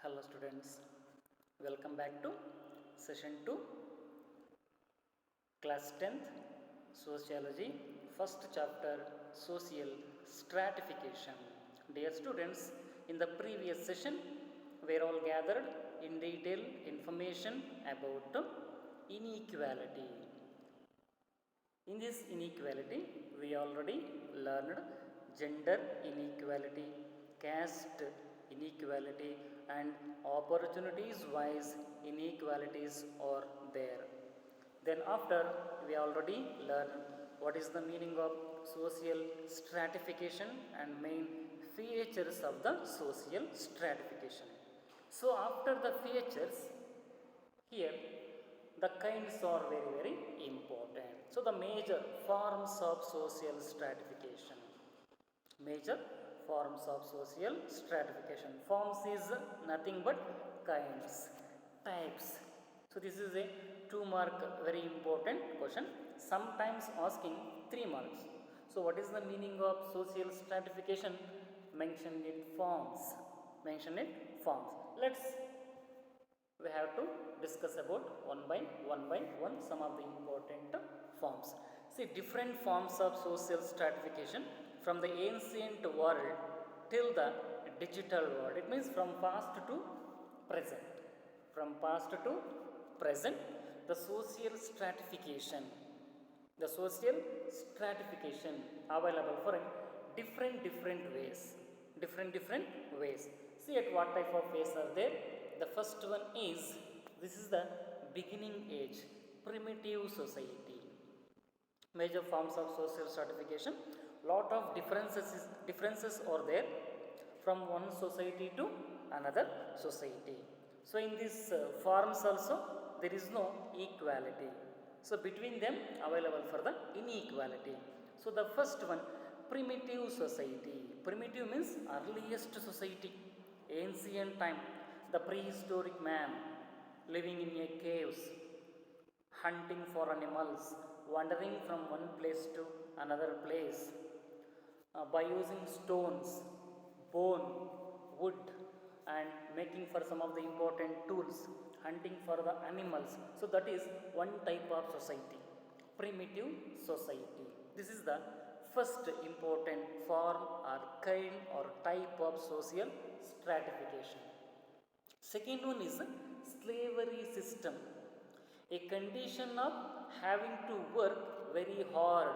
Hello students, welcome back to session 2, class 10th, Sociology, first chapter, Social Stratification. Dear students, in the previous session, we are all gathered in detail information about inequality. In this inequality, we already learned gender inequality, caste inequality, and opportunities wise inequalities are there. Then after we already learned what is the meaning of social stratification and main features of the social stratification. So after the features, here the kinds are very important. So the major forms of social stratification. Major forms of social stratification. Forms is nothing but kinds, types. So this is a 2-mark very important question. Sometimes asking 3 marks. So what is the meaning of social stratification? Mention it forms. Mention it forms. Let's we have to discuss about one by one some of the important forms. See, different forms of social stratification from the ancient world till the digital world. It means from past to present. From past to present, the social stratification available for different ways. See at what type of ways are there. The first one is, this is the beginning age, primitive society. Major forms of social stratification, lot of differences are there from one society to another society. So in these forms also there is no equality. So between them available for the inequality. So the first one, primitive society. Primitive means earliest society, ancient time, the prehistoric man living in a caves, hunting for animals, wandering from one place to another place, by using stones, bone, wood, and making for some of the important tools, hunting for the animals. So that is one type of society, primitive society. This is the first important form or kind or type of social stratification. Second one is slavery system, a condition of having to work very hard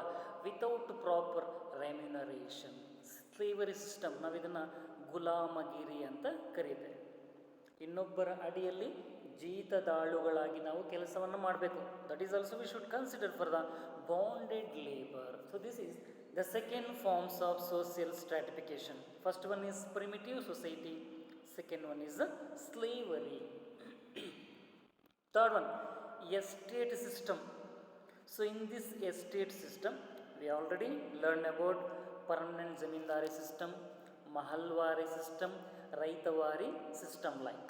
without proper remuneration. Slavery system, ನಾವು ಇದನ್ನು ಗುಲಾಮಗಿರಿ ಅಂತ ಕರೀತೇವೆ. ಇನ್ನೊಬ್ಬರ ಅಡಿಯಲ್ಲಿ ಜೀತದಾಳುಗಳಾಗಿ ನಾವು ಕೆಲಸವನ್ನು ಮಾಡಬೇಕು. That is also we should consider for the bonded labour. So this is the second forms of social stratification. First one is primitive society, second one is slavery. Third one, estate system. So in this estate system, we already learned about permanent zamindari system, mahalwari system, raitavari system like.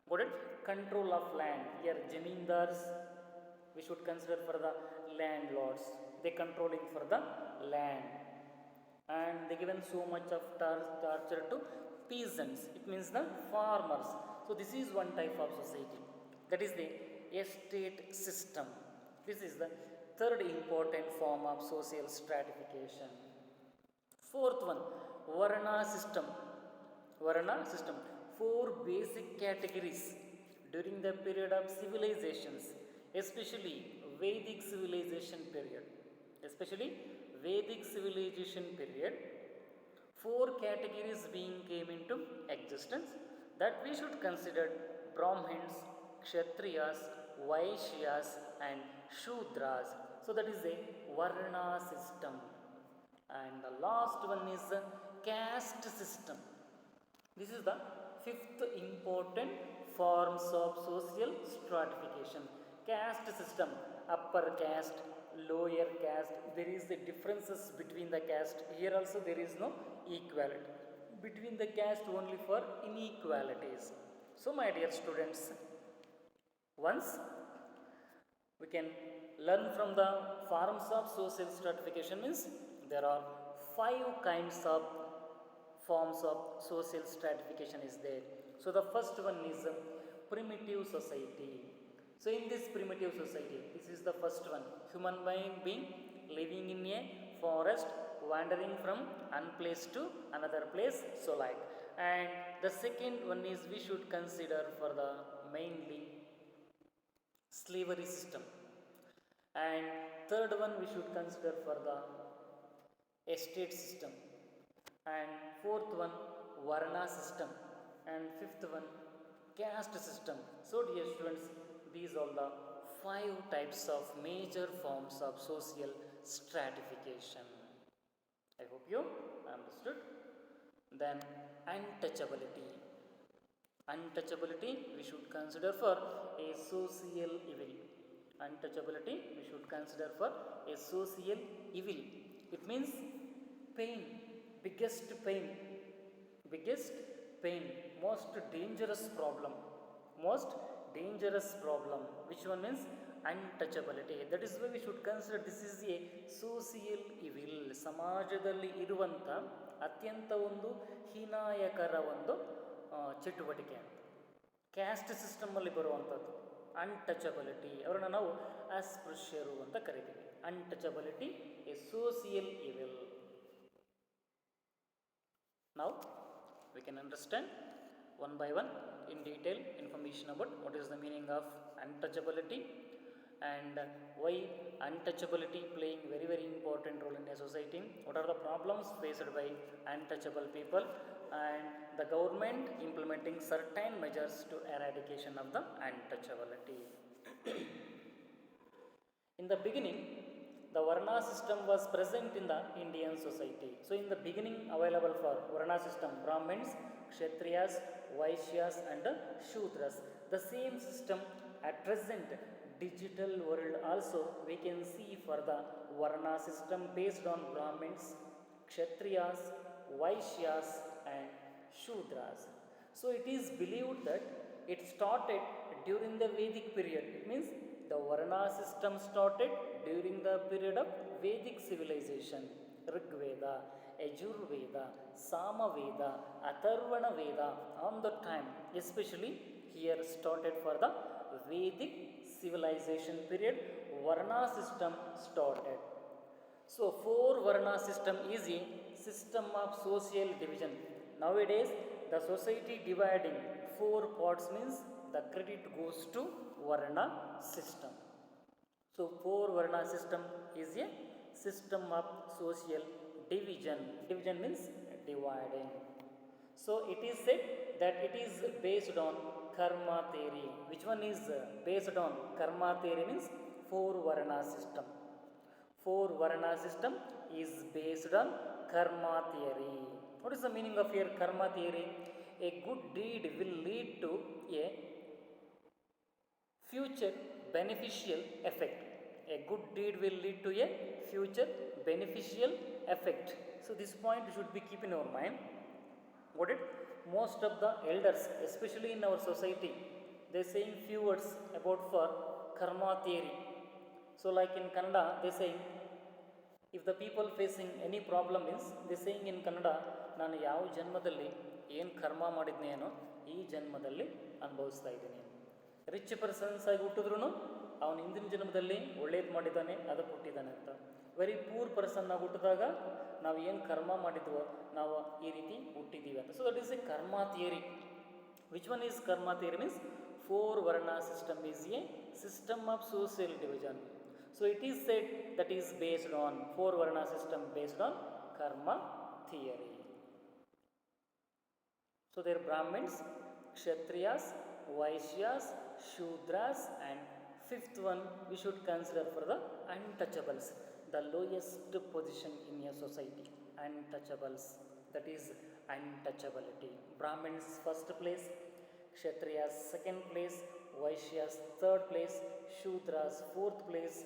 Got it? Control of land. Here zamindars we should consider for the landlords. They controlling for the land, and they given so much of torture to peasants. It means the farmers. So this is one type of society, that is the estate system. This is the third important form of social stratification. Fourth one, varna system. Four basic categories during the period of civilizations, especially Vedic civilization period. Four categories being came into existence that we should consider: Brahmins, Kshatriyas, Vaishyas, and Shudras. So that is a Varna system. And the last one is the caste system. This is the fifth important forms of social stratification. Caste system, upper caste, lower caste. There is the differences between the caste. Here also there is no equality between the caste, only for inequalities. So my dear students, once we can learn from the forms of social stratification, means there are 5 kinds of forms of social stratification is there. So the first one is primitive society. So in this primitive society, this is the first one. Human being living in a forest, wandering from one place to another place. So like, and the second one is we should consider for the mainly slavery system, and third one we should consider for the estate system, and fourth one varna system, and fifth one caste system. So dear students, these are the five types of major forms of social stratification. I hope you understood. Then untouchability. Untouchability we should consider for a social evil. Untouchability we should consider for a social evil. It means pain, biggest pain, biggest pain, most dangerous problem, most dangerous problem. Which one means untouchability? That is why we should consider this is a social evil. ಸಮಾಜದಲ್ಲಿ ಇರುವಂಥ ಅತ್ಯಂತ ಒಂದು ಹೀನಾಯಕರ ಒಂದು ಚಟುವಟಿಕೆ ಅಂತ. Caste ಸಿಸ್ಟಮಲ್ಲಿ ಬರುವಂಥದ್ದು untouchability. ಅವರನ್ನು ನಾವು ಅಸ್ಪೃಶ್ಯರು ಅಂತ ಕರಿತೀವಿ. Untouchability A social evil. Now we can understand one by one in detail information about what is the meaning of untouchability and why untouchability playing very important role in a society, what are the problems faced by untouchable people, and the government implementing certain measures to eradication of the untouchability. In the beginning, the Varna system was present in the Indian society. So in the beginning available for Varna system, Brahmins, Kshatriyas, Vaishyas and Shudras. The same system at present digital world also we can see for the Varna system based on Brahmins, Kshatriyas, Vaishyas and Shudras. So it is believed that it started during the Vedic period. It means the Varna system started during the period of Vedic civilization. Rig Veda, Yajurveda, Samaveda, Atharvana Veda, on the time, especially here started for the Vedic civilization period, Varna system started. So, four Varna system is a system of social division. Nowadays, the society dividing four parts means the credit goes to Varna system. So, four Varna system is a system of social division. Division means dividing. So, it is said that it is based on karma theory. Which one is based on karma theory means four Varna system. Four Varna system is based on karma theory. What is the meaning of here karma theory? A good deed will lead to a future beneficial effect. A good deed will lead to a future beneficial effect. So this point should be keep in our mind. What it? Most of the elders, especially in our society, they saying few words about for karma theory. So like in Kannada, they saying if the people facing any problem means they saying in Kannada, ನಾನು ಯಾವ ಜನ್ಮದಲ್ಲಿ ಏನು ಕರ್ಮ ಮಾಡಿದ್ನೇನೋ ಈ ಜನ್ಮದಲ್ಲಿ ಅನುಭವಿಸ್ತಾ ಇದ್ದೀನಿ. Rich persons ಆಗಿ ಹುಟ್ಟಿದ್ರು ಅವನು ಹಿಂದಿನ ಜನ್ಮದಲ್ಲಿ ಒಳ್ಳೇದು ಮಾಡಿದ್ದಾನೆ ಅದಕ್ಕೆ ಹುಟ್ಟಿದ್ದಾನೆ ಅಂತ. ವೆರಿ ಪೂರ್ ಪರ್ಸನ್ ಆಗಿ ಹುಟ್ಟಿದಾಗ ನಾವು ಏನು ಕರ್ಮ ಮಾಡಿದ್ವೋ ನಾವು ಈ ರೀತಿ ಹುಟ್ಟಿದ್ದೀವಿ ಅಂತ. ಸೊ ದಟ್ ಈಸ್ ಎ ಕರ್ಮ ಥಿಯರಿ. ವಿಚ್ ಒನ್ ಈಸ್ ಕರ್ಮ ಥಿಯರಿ ಮೀನ್ಸ್ ಫೋರ್ ವರ್ಣ system is A system of social division. So it is said that is based on four Varna system based on karma theory. So there are Brahmins, Kshatriyas, Vaishyas, Shudras, and fifth one we should consider for the untouchables, the lowest position in a society. Untouchables, that is untouchability. Brahmins first place, Kshatriyas second place, Vaishyas third place, Shudras fourth place,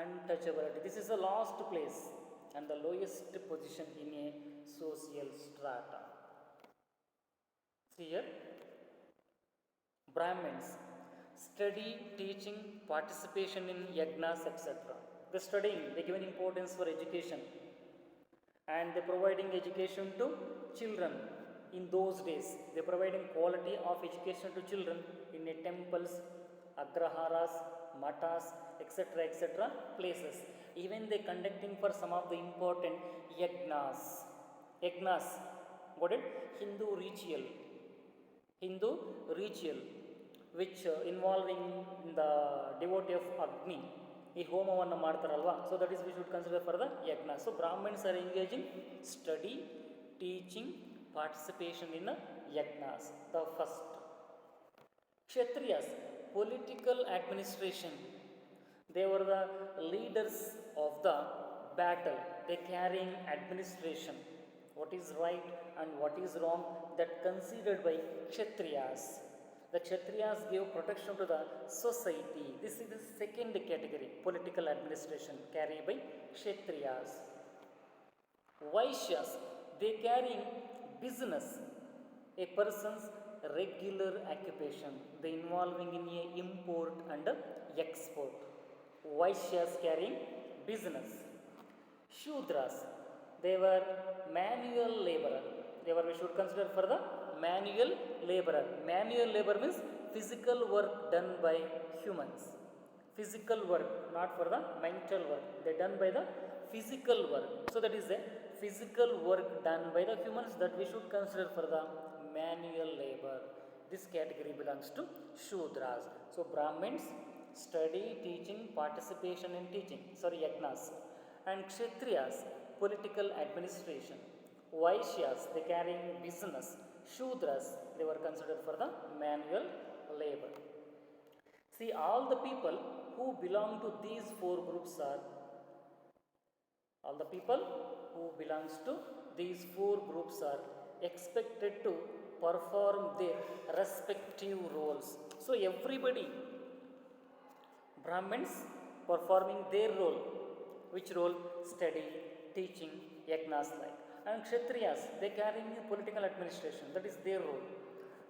untouchability. This is the last place and the lowest position in a social strata. See here, Brahmins study, teaching, participation in yagnas, etc. They studying, they giving importance for education and they providing education to children. In those days, they providing quality of education to children in a temples, agraharas, matas, etc. places. Even they conducting for some of the important yagnas. Yagnas, got it? Hindu ritual, which involving the devotee of Agni. ಈ ಹೋಮವನ್ನು ಮಾಡ್ತಾರಲ್ವಾ, so that is we should consider for the yagna. So brahmins are engaging study, teaching, participation in yagnas. The first. Kshatriyas, political administration. They were the leaders of the battle. They carrying administration. What is right and what is wrong, that considered by Kshatriyas. The Kshatriyas gave protection to the society. This is the second category, political administration carried by Kshatriyas. Vaishyas, they carrying business, a person's regular occupation. They involving in a import and export. Vaishyas carrying business. Shudras, they were manual laborer. We should consider for the manual laborer. Manual labor means physical work done by humans. Physical work, not for the mental work. They done by the physical work. So that is a physical work done by the humans that we should consider for the manual labor. This category belongs to Shudras. So Brahmins, study, teaching, participation in teaching, yagnas. And Kshatriyas, political administration. Vaishyas, they carrying business. Shudras, they were considered for the manual labor. See, all the people who belong to these four groups are, all the people who belongs to these four groups are expected to perform their respective roles. So everybody, Brahmins performing their role. Which role? Study, teaching, yagnas like. And Kshatriyas, they carrying political administration, that is their role.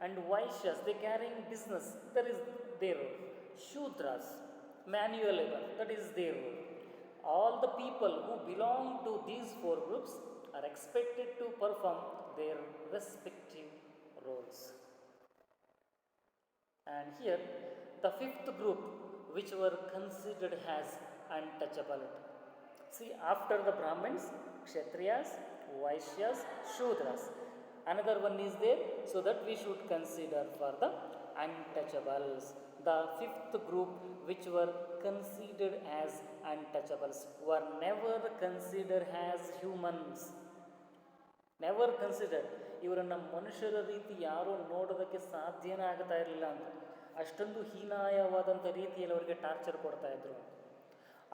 And Vaishyas, they carrying business, that is their role. Shudras, manual labor, that is their role. All the people who belong to these four groups are expected to perform their respective roles. And here, the fifth group, which were considered as untouchable. See, after the Brahmins, Kshatriyas, Vaishyas, Shudras, another one is there, so that we should consider for the untouchables. The fifth group, which were considered as untouchables, were never considered as humans. Never considered. ಇವರನ್ನು ಮನುಷ್ಯರ ರೀತಿ ಯಾರೂ ನೋಡೋದಕ್ಕೆ ಸಾಧ್ಯನೇ ಆಗ್ತಾ ಇರಲಿಲ್ಲ ಅಂತ, ಅಷ್ಟೊಂದು ಹೀನಾಯವಾದಂಥ ರೀತಿಯಲ್ಲಿ ಅವರಿಗೆ ಟಾರ್ಚರ್ ಕೊಡ್ತಾ ಇದ್ರು,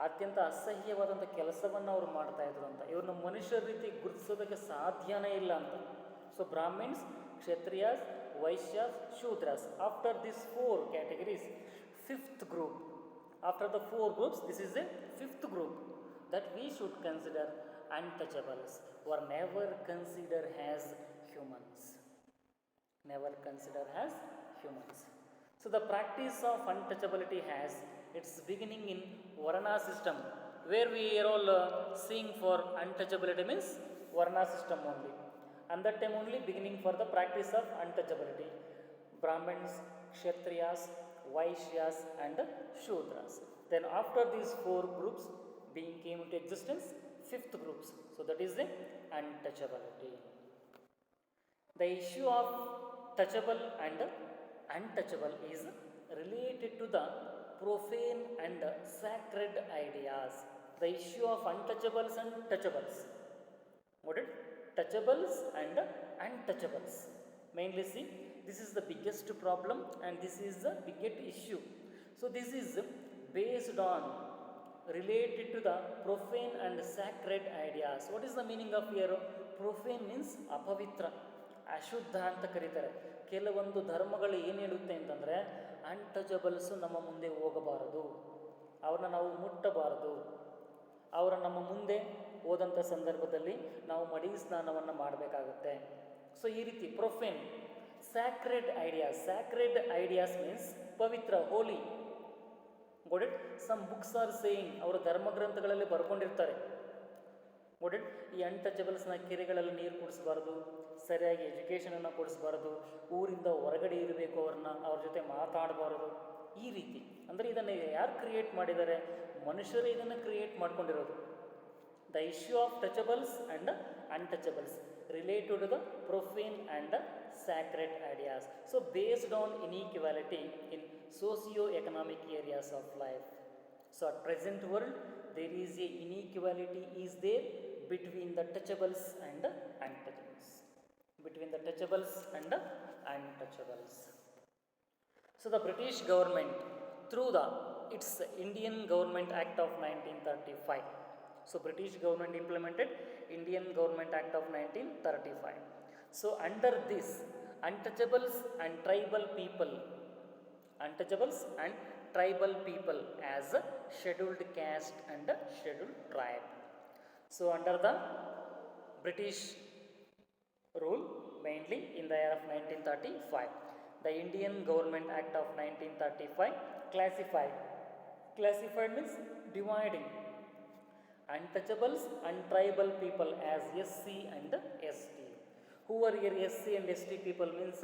ಅತ್ಯಂತ ಅಸಹ್ಯವಾದಂಥ ಕೆಲಸವನ್ನು ಅವರು ಮಾಡ್ತಾಯಿದ್ರು ಅಂತ. ಇವ್ರನ್ನ ಮನುಷ್ಯರ ರೀತಿ ಗುರುತಿಸೋದಕ್ಕೆ ಸಾಧ್ಯನೇ ಇಲ್ಲ ಅಂತ. So brahmins, kshatriyas, vaishyas, shudras. After this four categories, fifth group. After the four groups, this is a fifth group that we should consider untouchables, were never considered as humans. Never considered as humans. So the practice of untouchability has its beginning in Varna system, where we are all seeing for untouchability means Varna system only. And that time only beginning for the practice of untouchability. Brahmins, Kshatriyas, Vaishyas and Shudras. Then after these four groups being came into existence, fifth groups. So that is the untouchability. The issue of touchable and untouchable is related to the profane and sacred ideas. The issue of untouchables and touchables. What is touchables and untouchables? Mainly see, this is the biggest problem and this is the biggest issue. So this is based on, related to the profane and sacred ideas. What is the meaning of here? Profane means ಅಪವಿತ್ರ, ಅಶುದ್ಧ ಅಂತ ಕರೀತಾರೆ. ಕೆಲವೊಂದು ಧರ್ಮಗಳು ಏನು ಹೇಳುತ್ತೆ ಅಂತಂದರೆ, ಅನ್ಟಚಬಲ್ಸು ನಮ್ಮ ಮುಂದೆ ಹೋಗಬಾರದು, ಅವ್ರನ್ನ ನಾವು ಮುಟ್ಟಬಾರದು, ಅವರ ನಮ್ಮ ಮುಂದೆ ಹೋದಂಥ ಸಂದರ್ಭದಲ್ಲಿ ನಾವು ಮಡಿ ಸ್ನಾನವನ್ನು ಮಾಡಬೇಕಾಗುತ್ತೆ. ಸೊ ಈ ರೀತಿ ಪ್ರೊಫೇನ್. ಸ್ಯಾಕ್ರೆಡ್ ಐಡಿಯಾಸ್ ಮೀನ್ಸ್ ಪವಿತ್ರ, holy. got it? Some books are saying, ಅವರ ಧರ್ಮಗ್ರಂಥಗಳಲ್ಲಿ ಬರ್ಕೊಂಡಿರ್ತಾರೆ, got it? ಈ ಅನ್ಟಚಬಲ್ಸ್ನ ಕೆರೆಗಳಲ್ಲಿ ನೀರು ಕುಡಿಸಬಾರ್ದು, ಸರಿಯಾಗಿ ಎಜುಕೇಷನನ್ನು ಕೊಡಿಸ್ಬಾರ್ದು, ಊರಿಂದ ಹೊರಗಡೆ ಇರಬೇಕು, ಅವ್ರ ಜೊತೆ ಮಾತಾಡಬಾರ್ದು, ಈ ರೀತಿ. ಅಂದರೆ ಇದನ್ನು ಯಾರು ಕ್ರಿಯೇಟ್ ಮಾಡಿದ್ದಾರೆ? ಮನುಷ್ಯರು ಇದನ್ನು ಕ್ರಿಯೇಟ್ ಮಾಡ್ಕೊಂಡಿರೋದು. The issue of touchables and untouchables related to the profane and sacred ideas. So based on inequality in socio-economic areas of life. So at present world there is a inequality is there between the touchables and untouchables. Between the touchables and untouchables. So the British government through its Indian Government Act of 1935. So British government implemented Indian Government Act of 1935. So under this, untouchables and tribal people as a scheduled caste and a scheduled tribe. So under the British rule, mainly in the year of 1935, the Indian Government Act of 1935 classified means dividing untouchables and tribal people as SC and ST. Who are here SC and ST people means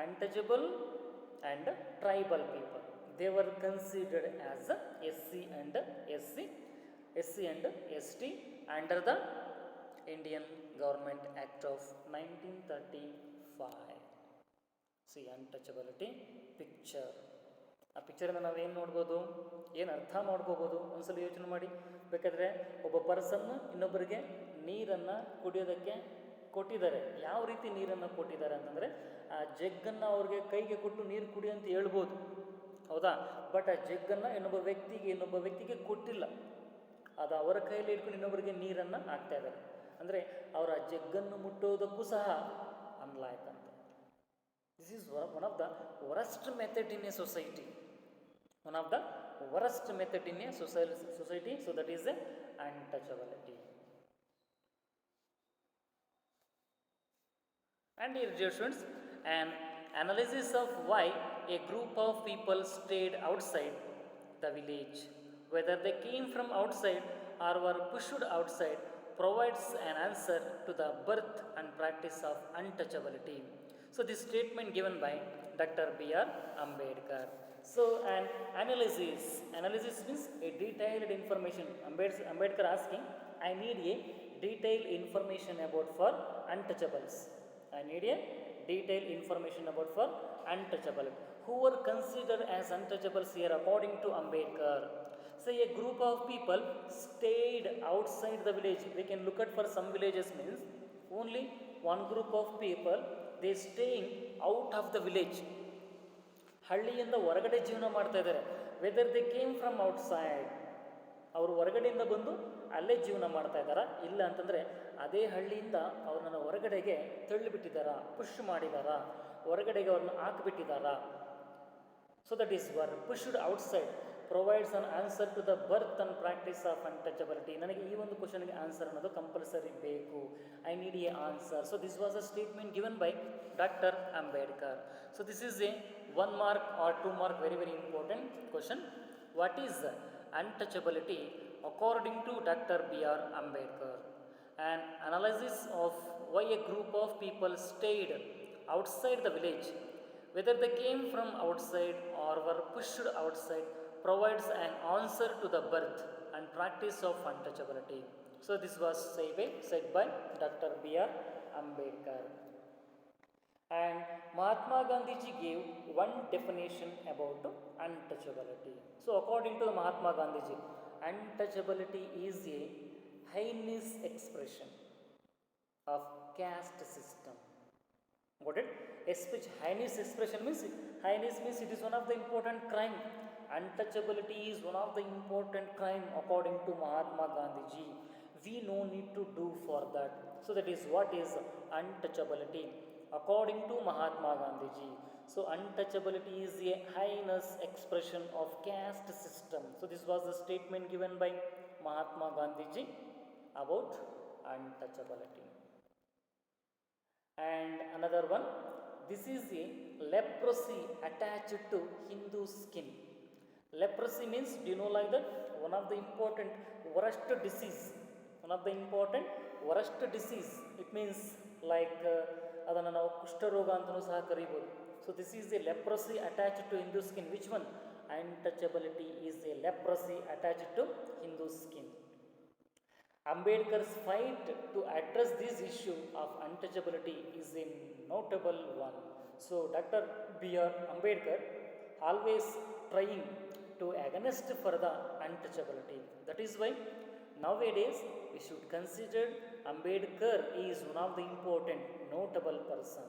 untouchable and tribal people. They were considered as SC and ST under the Indian Government Act of 1935. See untouchability picture. ಆ ಪಿಕ್ಚರನ್ನು ನಾವೇನು ನೋಡ್ಬೋದು, ಏನು ಅರ್ಥ ಮಾಡ್ಕೋಬೋದು ಒಂದ್ಸಲ ಯೋಚನೆ ಮಾಡಿ. ಬೇಕಾದರೆ ಒಬ್ಬ ಪರ್ಸನ್ನು ಇನ್ನೊಬ್ಬರಿಗೆ ನೀರನ್ನು ಕುಡಿಯೋದಕ್ಕೆ ಕೊಟ್ಟಿದ್ದಾರೆ. ಯಾವ ರೀತಿ ನೀರನ್ನು ಕೊಟ್ಟಿದ್ದಾರೆ ಅಂತಂದರೆ, ಆ ಜಗ್ಗನ್ನು ಅವ್ರಿಗೆ ಕೈಗೆ ಕೊಟ್ಟು ನೀರು ಕುಡಿ ಅಂತ ಹೇಳ್ಬೋದು, ಹೌದಾ? ಬಟ್ ಆ ಜಗ್ಗನ್ನು ಇನ್ನೊಬ್ಬ ವ್ಯಕ್ತಿಗೆ ಕೊಟ್ಟಿಲ್ಲ. ಅದು ಅವರ ಕೈಯಲ್ಲಿ ಇಟ್ಕೊಂಡು ಇನ್ನೊಬ್ಬರಿಗೆ ನೀರನ್ನು ಹಾಕ್ತಾ ಇದ್ದಾರೆ. ಅಂದರೆ ಅವರ ಜಗ್ಗನ್ನು ಮುಟ್ಟೋದಕ್ಕೂ ಸಹ ಅನ್ಲಾಯ್ಕ್ ಅಂತ. This is one of the worst method in a society. One of the worst method in a society. So that is a untouchability. And here, dear students, an analysis of why a group of people stayed outside the village, whether they came from outside or were pushed outside, provides an answer to the birth and practice of untouchability. So this statement given by Dr. B.R. Ambedkar. So an analysis means a detailed information. Ambedkar asking, I need a detailed information about for untouchables. I need a detailed information about for untouchable. Who were considered as untouchables here according to Ambedkar? Say a group of people stayed outside the village. We can look at for some villages means only one group of people they staying out of the village. ಹಳ್ಳಿಯಿಂದ ಹೊರಗಡೆ ಜೀವನ ಮಾಡ್ತಾ ಇದ್ದಾರೆ. Whether they came from outside, ಅವರು ಹೊರಗಡೆಯಿಂದ ಬಂದು ಅಲ್ಲೇ ಜೀವನ ಮಾಡ್ತಾ ಇದ್ದಾರಾ, ಇಲ್ಲ ಅಂತಂದರೆ ಅದೇ ಹಳ್ಳಿಯಿಂದ ಅವ್ರನ್ನ ಹೊರಗಡೆಗೆ ತಳ್ಳಿಬಿಟ್ಟಿದ್ದಾರಾ, ಪುಷ್ ಮಾಡಿದಾರಾ, ಹೊರಗಡೆಗೆ ಅವ್ರನ್ನ ಹಾಕಿಬಿಟ್ಟಿದ್ದಾರಾ. So that is were pushed outside provides an answer to the birth and practice of untouchability. ನನಗೆ ಈ ಒಂದು ಕ್ವಶನ್ಗೆ ಆನ್ಸರ್ ಅನ್ನೋದು ಕಂಪಲ್ಸರಿ ಬೇಕು. I need a answer. So this was a statement given by doctor Ambedkar. So this is a 1 mark or 2 mark very very important question. What is untouchability according to Dr. B.R. Ambedkar? An analysis of why a group of people stayed outside the village, whether they came from outside or were pushed outside, provides an answer to the birth and practice of untouchability. So this was said by Dr. B.R. Ambedkar. And Mahatma Gandhiji gave one definition about untouchability. So according to Mahatma Gandhiji, untouchability is a heinous expression of caste system. Got it? Heinous expression means it is one of the important crime. Untouchability is one of the important crime according to Mahatma Gandhiji. We no need to do for that. So that is what is untouchability according to Mahatma Gandhiji. So untouchability is a heinous expression of caste system. So this was the statement given by Mahatma Gandhiji about untouchability. And another one, this is a leprosy attached to Hindu skin. Leprosy means, do you know like that? One of the important worst disease. It means like ಅದನ್ನು ನಾವು ಕುಷ್ಠರೋಗ ಅಂತಲೂ ಸಹ ಕರೀಬೋದು. So this is a leprosy attached to Hindu skin. Which one? Untouchability is a leprosy attached to Hindu skin. Ambedkar's fight to address this issue of untouchability is a notable one. So Dr. B.R. Ambedkar always trying to against for the untouchability. That is why nowadays we should consider Ambedkar is one of the important notable person.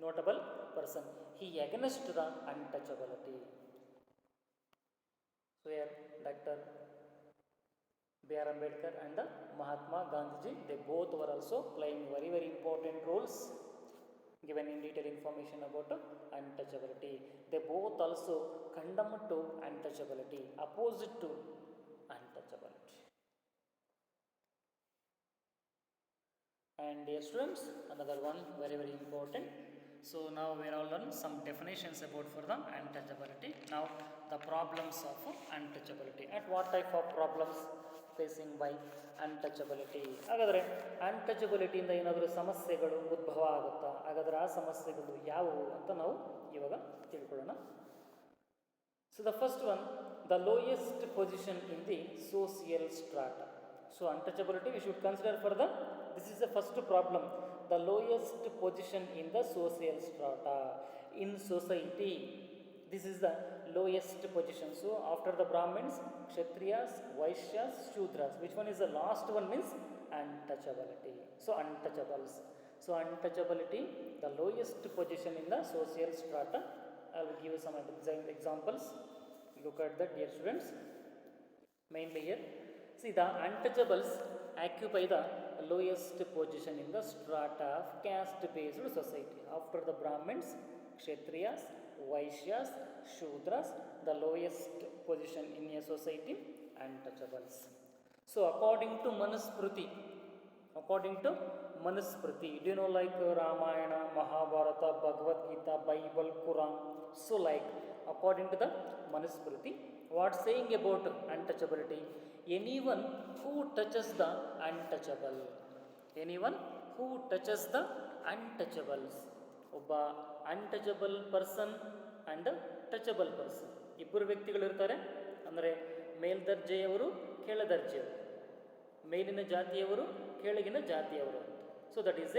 Notable person. He against the untouchability. So here Dr. B.R. Ambedkar and the Mahatma Gandhi, they both were also playing very very important roles, given in detail information about untouchability. They both also condemn to untouchability, opposite to untouchability. And dear students, another one very very important. So now we are all learn some definitions about for the untouchability. Now the problems of untouchability. At what type of problems facing by untouchability? ಹಾಗಾದರೆ ಅನ್ಟಚಬಿಲಿಟಿಯಿಂದ ಏನಾದರೂ ಸಮಸ್ಯೆಗಳು ಉದ್ಭವ ಆಗುತ್ತಾ? ಹಾಗಾದರೆ ಆ ಸಮಸ್ಯೆಗಳು ಯಾವುವು ಅಂತ ನಾವು ಇವಾಗ ತಿಳ್ಕೊಳ್ಳೋಣ. So the first one, the lowest position in the social strata. So untouchability V should consider for the, this is the first problem, the lowest position in the social strata in society. This is the lowest position. So after the Brahmins, Kshatriyas, Vaishyas, Shudras, which one is the last one? Means untouchability. So untouchables. So untouchability, the lowest position in the social strata. I will give you some examples. Look at that, dear students. Mainly here, see the untouchables occupy the lowest position in the strata of caste-based society. After the Brahmins, Kshatriyas, Vaishyas, Shudras, the lowest position in a society, untouchables. So according to Manusmriti, do you know like Ramayana, Mahabharata, Bhagavad Gita, Bible, Quran? So like according to the Manusmriti, what saying about untouchability? Anyone who touches the untouchable. Anyone who touches the untouchables. ಒಬ್ಬ untouchable person and touchable person, ಇಬ್ಬರು ವ್ಯಕ್ತಿಗಳಿರ್ತಾರೆ. ಅಂದರೆ ಮೇಲ್ದರ್ಜೆಯವರು, ಕೆಳದರ್ಜೆಯವರು, ಮೇಲಿನ ಜಾತಿಯವರು, ಕೆಳಗಿನ ಜಾತಿಯವರು. So that is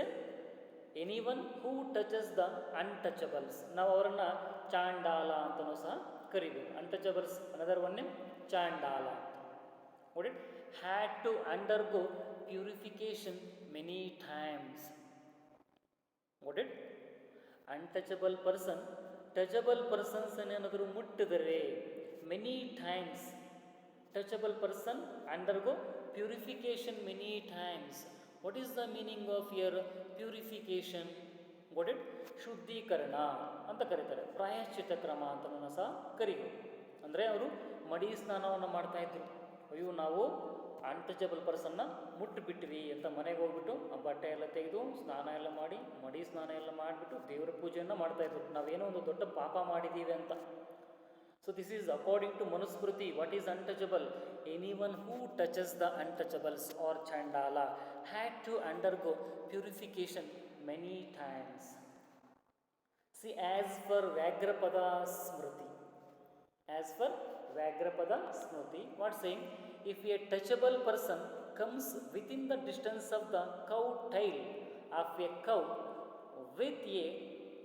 any one who touches the untouchables. ನಾವು ಅವರನ್ನು ಚಾಂಡಾಲ ಅಂತಲೂ ಸಹ ಕರಿಬೇಕು. Untouchables another one name Chandala. ನೋಡಿ, had to undergo purification many times. What it? Untouchable person touchable persons ಏನಾದರೂ ಮುಟ್ಟಿದರೆ many times, touchable person undergo purification many times. What is the meaning of your purification? What it? ಶುದ್ಧೀಕರಣ ಅಂತ ಕರೀತಾರೆ. ಪ್ರಾಯಶ್ಚಿತ ಕ್ರಮ ಅಂತಲೂ ಸಹ ಕರೀಬೋದು. ಅಂದರೆ ಅವರು ಮಡಿ ಸ್ನಾನವನ್ನು ಮಾಡ್ತಾಯಿದ್ರು. ಅಯ್ಯೋ ನಾವು ಅನ್ಟಚಬಲ್ ಪರ್ಸನ್ನ ಮುಟ್ಟಿಬಿಟ್ವಿ ಅಂತ ಮನೆಗೆ ಹೋಗ್ಬಿಟ್ಟು ಆ ಬಟ್ಟೆ ಎಲ್ಲ ತೆಗೆದು ಸ್ನಾನ ಎಲ್ಲ ಮಾಡಿ, ಮಡಿ ಸ್ನಾನ ಎಲ್ಲ ಮಾಡಿಬಿಟ್ಟು ದೇವರ ಪೂಜೆಯನ್ನು ಮಾಡ್ತಾಯಿದ್ರು. ನಾವೇನೋ ಒಂದು ದೊಡ್ಡ ಪಾಪ ಮಾಡಿದ್ದೀವಿ ಅಂತ. So this is according to Manusmriti. What is untouchable? Any one who touches the untouchables are Chandala had to undergo purification many times. See as per Vyaghrapada Smriti, as per Vyagrapada Smriti, what saying? If a touchable person comes within the distance of the cow tail of a cow with a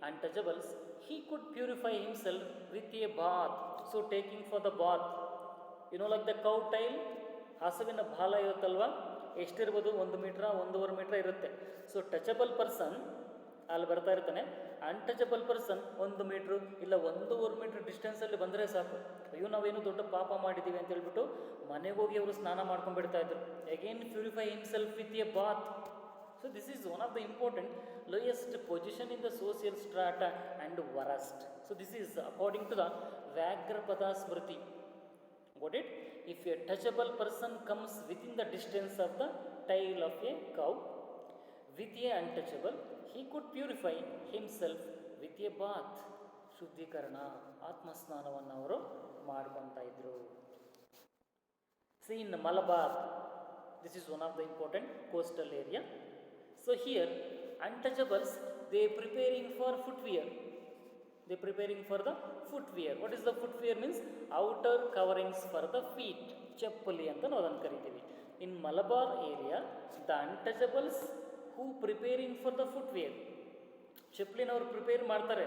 untouchables, he could purify himself with a bath. So taking for the bath, you know like the cow tail, ಹಸುವಿನ ಬಾಲ ಇರುತ್ತಲ್ವ, ಎಷ್ಟಿರ್ಬೋದು? 1 ಮೀಟ್ರ 1.5 metre ಇರುತ್ತೆ. So touchable person ಅಲ್ಲಿ ಬರ್ತಾ ಇರ್ತಾನೆ. Untouchable person 1 metre ಇಲ್ಲ 1.5 metre ಡಿಸ್ಟೆನ್ಸಲ್ಲಿ ಬಂದರೆ ಸಾಕು, ಅಯ್ಯೋ ನಾವೇನು ದೊಡ್ಡ ಪಾಪ ಮಾಡಿದ್ದೀವಿ ಅಂತ ಹೇಳ್ಬಿಟ್ಟು ಮನೆಗೆ ಹೋಗಿ ಅವರು ಸ್ನಾನ ಮಾಡ್ಕೊಂಡ್ಬಿಡ್ತಾ ಇದ್ರು. Again purify himself with a bath. So this is one of the important lowest position in the social strata and worst. So this is according to the Vyaghrapada Smriti. Got it? If a touchable person comes within the distance of the tail of a cow with a untouchable, he could purify himself with a bath. ಶುದ್ಧೀಕರಣ, ಆತ್ಮಸ್ನಾನವನ್ನು ಅವರು ಮಾಡ್ಕೊತಾ ಇದ್ರು. See in Malabar, this is one of the important coastal area. So here untouchables, they preparing for footwear. They preparing for the footwear. What is the footwear means? Outer coverings for the feet. Chappali anta ನಾವು ಅದನ್ನು ಕರಿತೀವಿ. In Malabar area, the untouchables who preparing for the footwear. ಚಪ್ಪಲಿನವರು prepare ಮಾಡ್ತಾರೆ,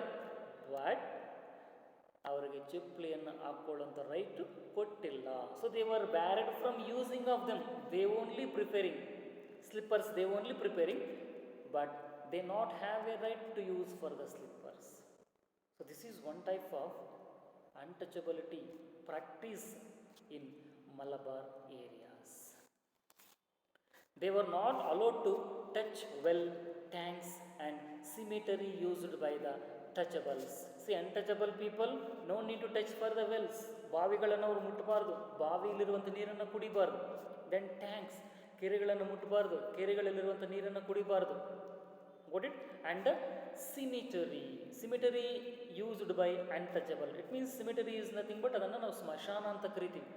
but ಅವರಿಗೆ ಚಪ್ಪಲಿಯನ್ನು ಹಾಕೊಳ್ಳುವಂಥ right ಕೊಟ್ಟಿಲ್ಲ. So they were barred from using of them. They only preparing slippers, they only preparing, but they not have a right to use for the slippers. So this is one type of untouchability practice in Malabar areas. They were not allowed to touch well, tanks and cemetery used by the touchables. See, untouchable people no need to touch for the wells. ಬಾವಿಗಳನ್ನು ಅವರು ಮುಟ್ಟಬಾರ್ದು, ಬಾವಿಯಲ್ಲಿರುವಂಥ ನೀರನ್ನು ಕುಡಿಬಾರ್ದು. Then thanks, ಕೆರೆಗಳನ್ನು ಮುಟ್ಟಬಾರ್ದು, ಕೆರೆಗಳಲ್ಲಿರುವಂಥ ನೀರನ್ನು ಕುಡಿಬಾರ್ದು. Got it? And cemetery, cemetery used by untouchable. It means cemetery is nothing but ಅದನ್ನು ನಾವು ಸ್ಮಶಾನ ಅಂತ ಕರಿತೀವಿ.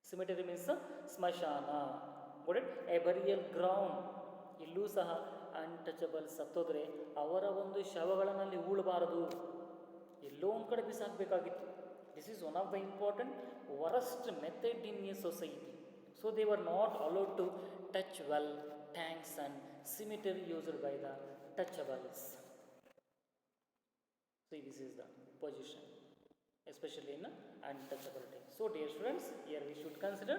Cemetery means ಸ್ಮಶಾನ. Got it? A burial ground. ಇಲ್ಲೂ ಸಹ ಅನ್ಟಚಬಲ್ ಸತ್ತೋದ್ರೆ ಅವರ ಒಂದು ಶವಗಳಲ್ಲಿ ಉಳಬಾರದು, ಎಲ್ಲೋ ಒಂದು ಕಡೆ ಬಿಸಾಕಬೇಕಾಗಿತ್ತು. This is one of the important worst method in a society. So they were not allowed to touch well, tanks and cemetery used by the touchables. So this is the position, especially in untouchability. So dear students, here we should consider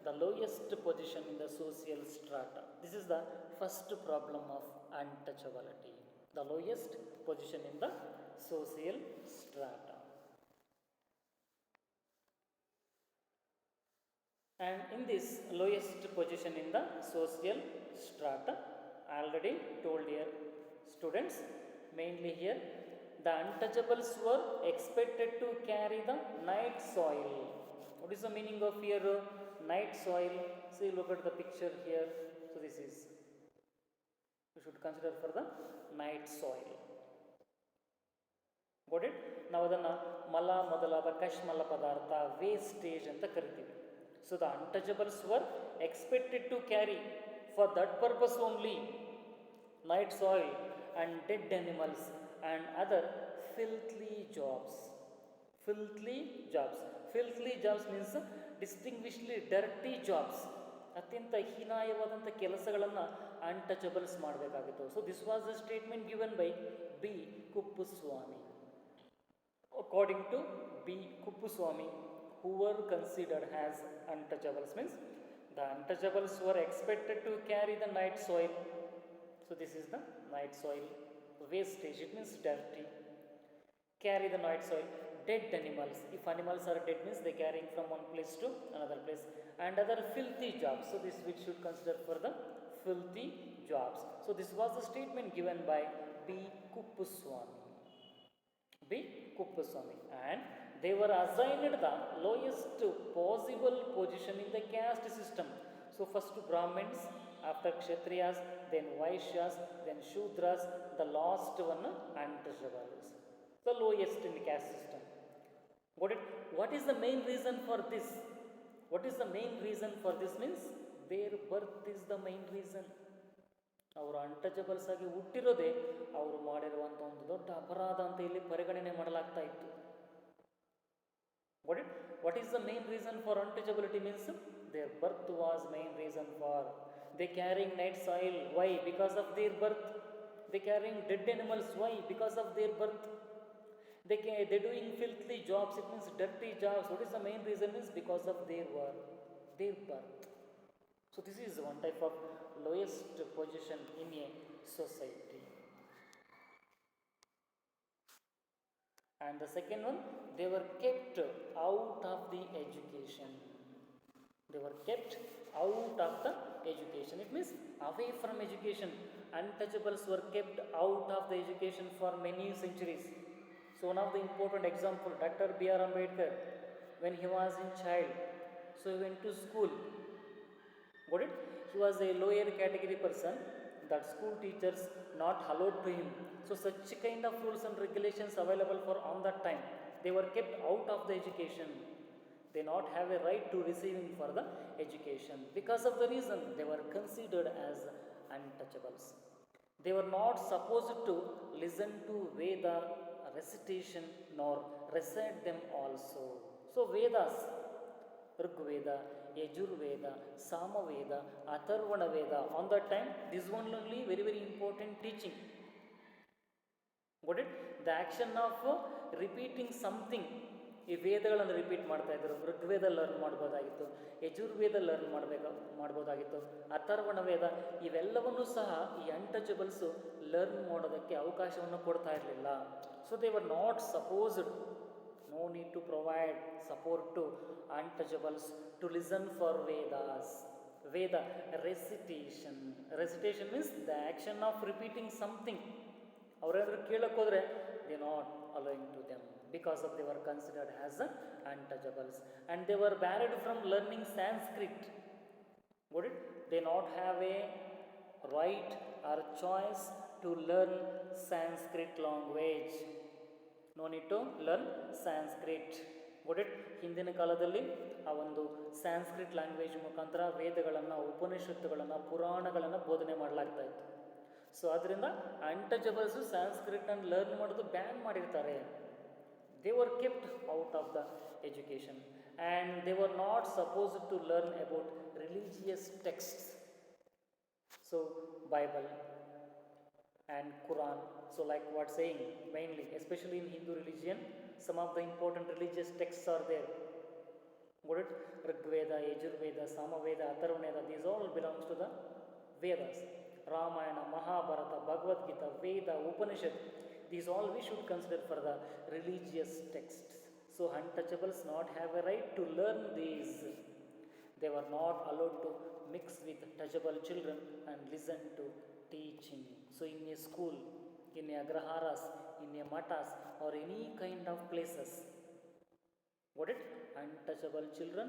the lowest position in the social strata. This is the first problem of untouchability, the lowest position in the social strata. And in this lowest position in the social strata, I already told here students, mainly here the untouchables were expected to carry the night soil. What is the meaning of here night soil? See, look at the picture here. So this is, we should consider for the night soil. Got it? ನಾವು ಅದನ್ನು ಮಲ ಮೊದಲಾದ ಕಶ್ಮಲ ಪದಾರ್ಥ wastage ಅಂತ ಕರಿತೀವಿ. So the untouchables were expected to carry for that purpose only night soil and dead animals and other filthy jobs. Filthy jobs. Filthy jobs means distinguishedly dirty jobs. ಅತ್ಯಂತ ಹೀನಾಯವಾದಂಥ ಕೆಲಸಗಳನ್ನು untouchables ಮಾಡಬೇಕಾಗಿತ್ತು. So this was the statement given by B Kuppuswamy. According to B Kuppuswamy, who were considered as untouchables means the untouchables were expected to carry the night soil. So this is the night soil wastage, it means dirty. Carry the night soil. Dead animals, if animals are dead means they carrying from one place to another place, and other filthy jobs. So this we should consider for the filthy jobs. So this was the statement given by B Kuppuswamy. B Kuppuswamy, and they were assigned the lowest possible position in the caste system. So first Brahmins, after Kshatriyas, then Vaishyas, then Shudras, the last one untouchables, the lowest in the caste system. Got it? What is the main reason for this? What is the main reason for this means their birth is the main reason. ಅವರು untouchables ಆಗಿ ಹುಟ್ಟಿರೋದೇ ಅವರು ಮಾಡಿರುವಂಥ ಒಂದು ದೊಡ್ಡ ಅಪರಾಧ ಅಂತ ಇಲ್ಲಿ ಪರಿಗಣನೆ ಮಾಡಲಾಗ್ತಾ ಇತ್ತು. What is the main reason for untouchability means their birth was main reason for. They carrying night soil, why? Because of their birth. They carrying dead animals, why? Because of their birth. They doing filthy jobs, it means dirty jobs. What is the main reason means because of their work, their birth. So this is one type of lowest position in a society. And the second one, they were kept out of the education. They were kept out of the education. It means away from education. Untouchables were kept out of the education for many centuries. So one of the important example, Dr. B.R. Ambedkar, when he was in child, so he went to school. Got it? He was a lower category person, that school teachers not allowed to him. So such kind of rules and regulations available for on that time. They were kept out of the education. They not have a right to receiving for the education. Because of the reason they were considered as untouchables. They were not supposed to listen to Veda recitation nor recite them also. So Vedas, Rigveda, Yajurveda, Samaveda, Atharvana Veda, on that time, this one only very very important teaching. Got it? The action of repeating something, ಈ ವೇದಗಳನ್ನು repeat ಮಾಡ್ತಾ ಇದ್ರು. Rigveda learn ಮಾಡ್ಬೋದಾಗಿತ್ತು, Yajurveda learn ಮಾಡ್ಬೋದಾಗಿತ್ತು, Atharvana ವೇದ, ಇವೆಲ್ಲವನ್ನೂ ಸಹ ಈ ಅನ್ಟಚಬಲ್ಸು learn ಮಾಡೋದಕ್ಕೆ ಅವಕಾಶವನ್ನು ಕೊಡ್ತಾ ಇರಲಿಲ್ಲ. So they were not supposed, no need to provide support to untouchables to listen for Vedas. Veda recitation. Recitation means the action of repeating something. ಅವರೇನಾದರೂ ಕೇಳಕ್ಕೆ ಹೋದರೆ they not allowing to them because of they were considered as untouchables and they were barred from learning Sanskrit. got it? They not have a right or choice to learn Sanskrit language. No need to learn Sanskrit. got it? ಹಿಂದಿನ ಕಾಲದಲ್ಲಿ ಆ ಒಂದು Sanskrit language ಮುಖಾಂತರ ವೇದಗಳನ್ನು, ಉಪನಿಷತ್ತುಗಳನ್ನು, ಪುರಾಣಗಳನ್ನು ಬೋಧನೆ ಮಾಡಲಾಗ್ತಾ ಇತ್ತು. So ಅದರಿಂದ ಅನ್ಟಚಬಲ್ಸು ಸ್ಯಾನ್ಸ್ಕ್ರಿಟನ್ನು ಲರ್ನ್ ಮಾಡೋದು ಬ್ಯಾನ್ ಮಾಡಿರ್ತಾರೆ. They were kept out of the education and they were not supposed to learn about religious texts. So Bible and Quran. So like what saying, mainly especially in Hindu religion, some of the important religious texts are there. Got it? Rigveda, Yajurveda, Samaveda, Atharvaveda, these all belongs to the Vedas. Ramayana, Mahabharata, Bhagavad Gita, Veda, Upanishad, these all we should consider for the religious texts. So untouchables not have a right to learn these. They were not allowed to mix with touchable children and listen to teaching. So in a school, in a agraharas, in a matas or any kind of places, got it? Untouchable children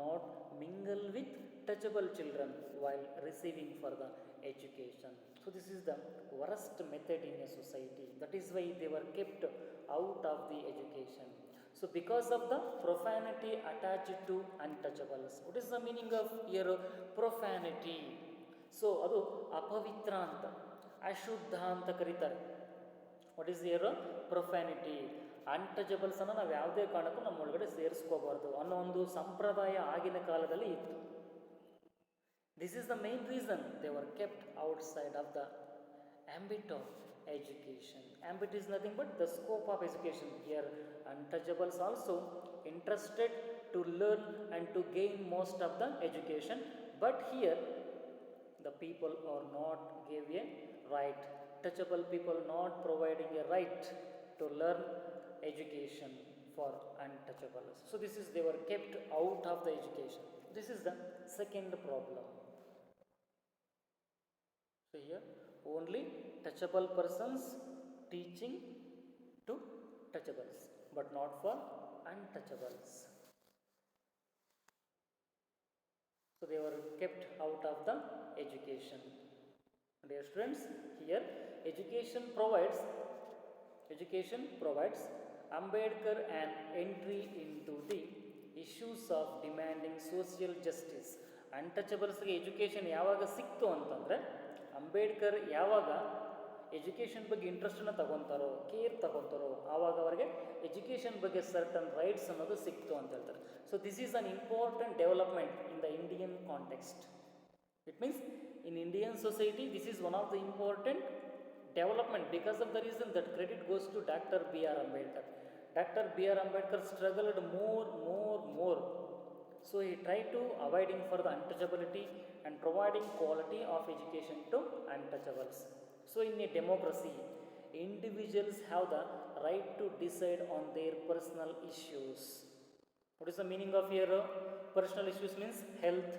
not mingle with touchable children while receiving for the education. So this is the worst method in a society. That is why they were kept out of the education. So because of the profanity attached to untouchables. What is the meaning of here profanity? So ಅದು ಅಪವಿತ್ರ ಅಂತ, ಅಶುದ್ಧ ಅಂತ ಕರೀತಾರೆ. What is here profanity. ಅನ್ಟಚಬಲ್ಸನ್ನು ನಾವು ಯಾವುದೇ ಕಾರಣಕ್ಕೂ ನಮ್ಮ ಒಳಗಡೆ ಸೇರಿಸ್ಕೋಬಾರ್ದು ಅನ್ನೋ ಒಂದು ಸಂಪ್ರದಾಯ ಆಗಿನ ಕಾಲದಲ್ಲಿ ಇತ್ತು. This is the main reason they were kept outside of the ambit of education. Ambit is nothing but the scope of education. Here untouchables also interested to learn and to gain most of the education, but here the people are not gave a right, touchable people not providing a right to learn education for untouchables. So this is, they were kept out of the education. This is the second problem. So here only touchable persons teaching to touchables, but not for untouchables. So they were kept out of the education. Dear students, here education provides Ambedkar an entry into the issues of demanding social justice. ಅನ್ಟಚಬಲ್ಸ್ಗೆ education ಯಾವಾಗ ಸಿಕ್ತು ಅಂತಂದರೆ, ಅಂಬೇಡ್ಕರ್ ಯಾವಾಗ education ಬಗ್ಗೆ ಇಂಟ್ರೆಸ್ಟನ್ನು ತಗೊತಾರೋ, care ತಗೊತಾರೋ, ಆವಾಗ ಅವರಿಗೆ education ಬಗ್ಗೆ certain rights ಅನ್ನೋದು ಸಿಕ್ತು ಅಂತ ಹೇಳ್ತಾರೆ. So this is an important development in the Indian context. It means in Indian society this is one of the important development. Because of the reason that credit goes to Dr. B.R. Ambedkar. Dr. B.R. Ambedkar struggled more. So he tried to avoiding for the untouchability and providing quality of education to untouchables. So in a democracy, individuals have the right to decide on their personal issues. What is the meaning of here? Personal issues means health,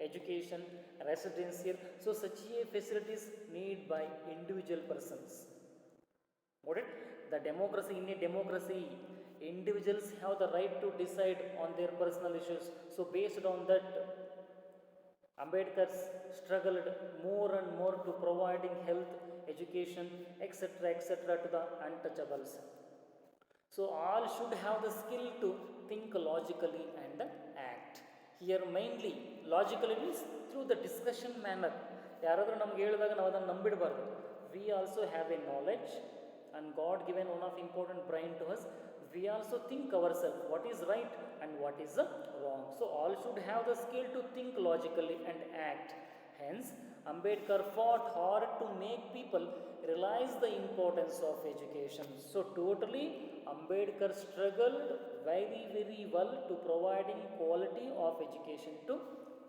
education, residential. So such a facilities need by individual persons. Got it? The democracy, in a democracy, individuals have the right to decide on their personal issues. So based on that, Ambedkar struggled more and more to providing health, education, etc. to the untouchables. So all should have the skill to think logically and act. Here mainly logically means through the discussion manner. ಯಾರಾದರೂ ನಮ್ಗೆ ಹೇಳಿದಾಗ ನಾವು ಅದನ್ನು ನಂಬಿಡಬಾರ್ದು. we also have a knowledge, and God given one of important brain to us. We also think ourselves what is right and what is wrong. So all should have the skill to think logically and act. Hence Ambedkar fought hard to make people realize the importance of education. So totally Ambedkar struggled very well to providing quality of education to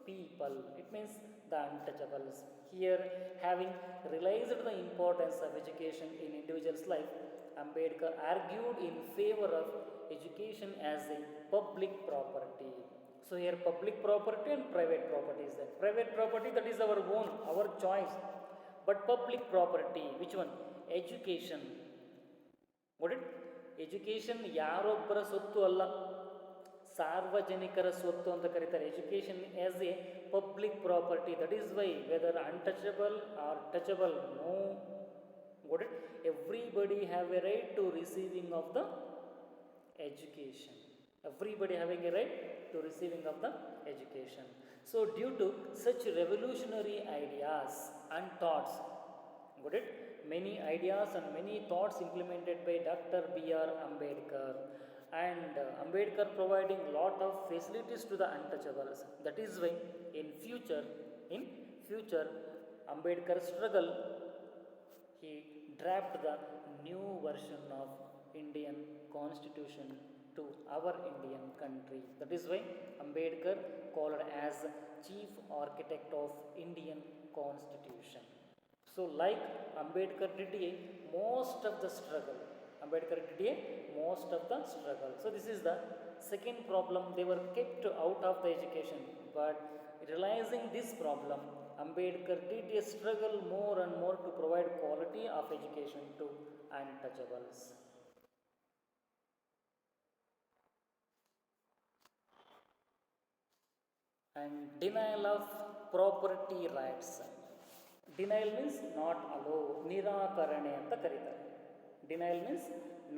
people. It means the untouchables. Here, having realized the importance of education in individual's life, Ambedkar argued in favor of education as a public property. So here public property and private property is there. Private property, that is our own, our choice. But public property, which one? Education. Got it? Education ಯಾರೊಬ್ಬರ ಸೊತ್ತು ಅಲ್ಲ, ಸಾರ್ವಜನಿಕರ ಸ್ವತ್ತು ಅಂತ ಕರೀತಾರೆ. Education as a public property. That is why whether untouchable or touchable, no, got it? Everybody have a right to receiving of the education. Everybody having a right to receiving of the education. So due to such revolutionary ideas and thoughts, got it? Many ideas and many thoughts implemented by Dr. B.R. Ambedkar, and Ambedkar providing lot of facilities to the untouchables. That is why in future Ambedkar struggle, he drafted the new version of Indian Constitution to our Indian country. That is why Ambedkar called as chief architect of Indian Constitution. So like Ambedkar did most of the struggle. So this is the second problem. They were kept out of the education. But realizing this problem, Ambedkar did a struggle more and more to provide quality of education to untouchables. And denial of property rights. Denial means not allow, ನಿರಾಕರಣೆ ಅಂತ ಕರೀತಾರೆ. Denial means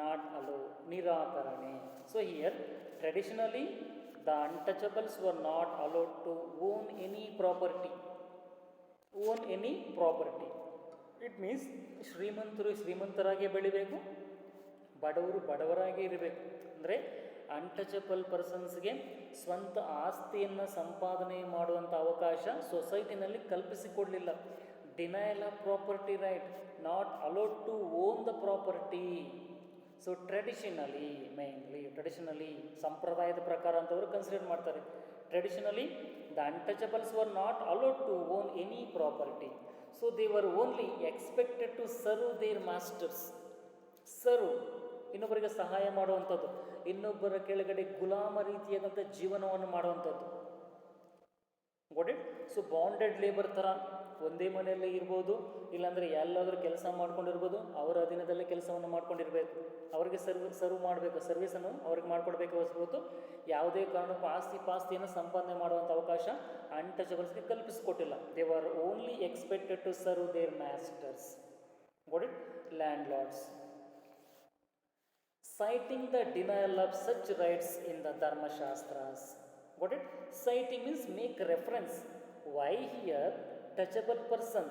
not allow, ನಿರಾಕರಣೆ. So here traditionally the untouchables were not allowed to own any property. It means ಶ್ರೀಮಂತರು ಶ್ರೀಮಂತರಾಗಿ ಬೆಳಿಬೇಕು, ಬಡವರು ಬಡವರಾಗಿ ಇರಬೇಕು. ಅಂದರೆ untouchable ಪರ್ಸನ್ಸ್ಗೆ ಸ್ವಂತ ಆಸ್ತಿಯನ್ನು ಸಂಪಾದನೆ ಮಾಡುವಂಥ ಅವಕಾಶ ಸೊಸೈಟಿನಲ್ಲಿ ಕಲ್ಪಿಸಿಕೊಡಲಿಲ್ಲ. Denial of property right, not allowed to own the property. So traditionally ಸಂಪ್ರದಾಯದ ಪ್ರಕಾರ ಅಂತವರು ಕನ್ಸಿಡರ್ ಮಾಡ್ತಾರೆ. Traditionally the untouchables were not allowed to own any property. So they were only expected to serve their masters. ಇನ್ನೊಬ್ಬರಿಗೆ ಸಹಾಯ ಮಾಡುವಂಥದ್ದು, ಇನ್ನೊಬ್ಬರ ಕೆಳಗಡೆ ಗುಲಾಮ ರೀತಿಯಾದಂಥ ಜೀವನವನ್ನು ಮಾಡುವಂಥದ್ದು. got it? So bonded labour ಥರ ಒಂದೇ ಮನೆಯಲ್ಲೇ ಇರ್ಬೋದು, ಇಲ್ಲಾಂದರೆ ಎಲ್ಲಾದರೂ ಕೆಲಸ ಮಾಡ್ಕೊಂಡಿರ್ಬೋದು, ಅವರ ಅಧೀನದಲ್ಲೇ ಕೆಲಸವನ್ನು ಮಾಡ್ಕೊಂಡಿರಬೇಕು, ಅವರಿಗೆ ಸರ್ವ್ ಮಾಡಬೇಕು, ಸರ್ವಿಸನ್ನು ಅವ್ರಿಗೆ ಮಾಡಿಕೊಡ್ಬೇಕು ಹೊರತು ಯಾವುದೇ ಕಾರಣಕ್ಕೂ ಪಾಸ್ತಿಯನ್ನು ಸಂಪಾದನೆ ಮಾಡುವಂಥ ಅವಕಾಶ ಅನ್ಟಚಬಲ್ಸ್ಗೆ ಕಲ್ಪಿಸಿಕೊಟ್ಟಿಲ್ಲ. They were only expected to serve their masters. got it? Landlords. Citing the denial of such rights in the Dharma Shastras. Got it? Citing means make reference. Why here touchable person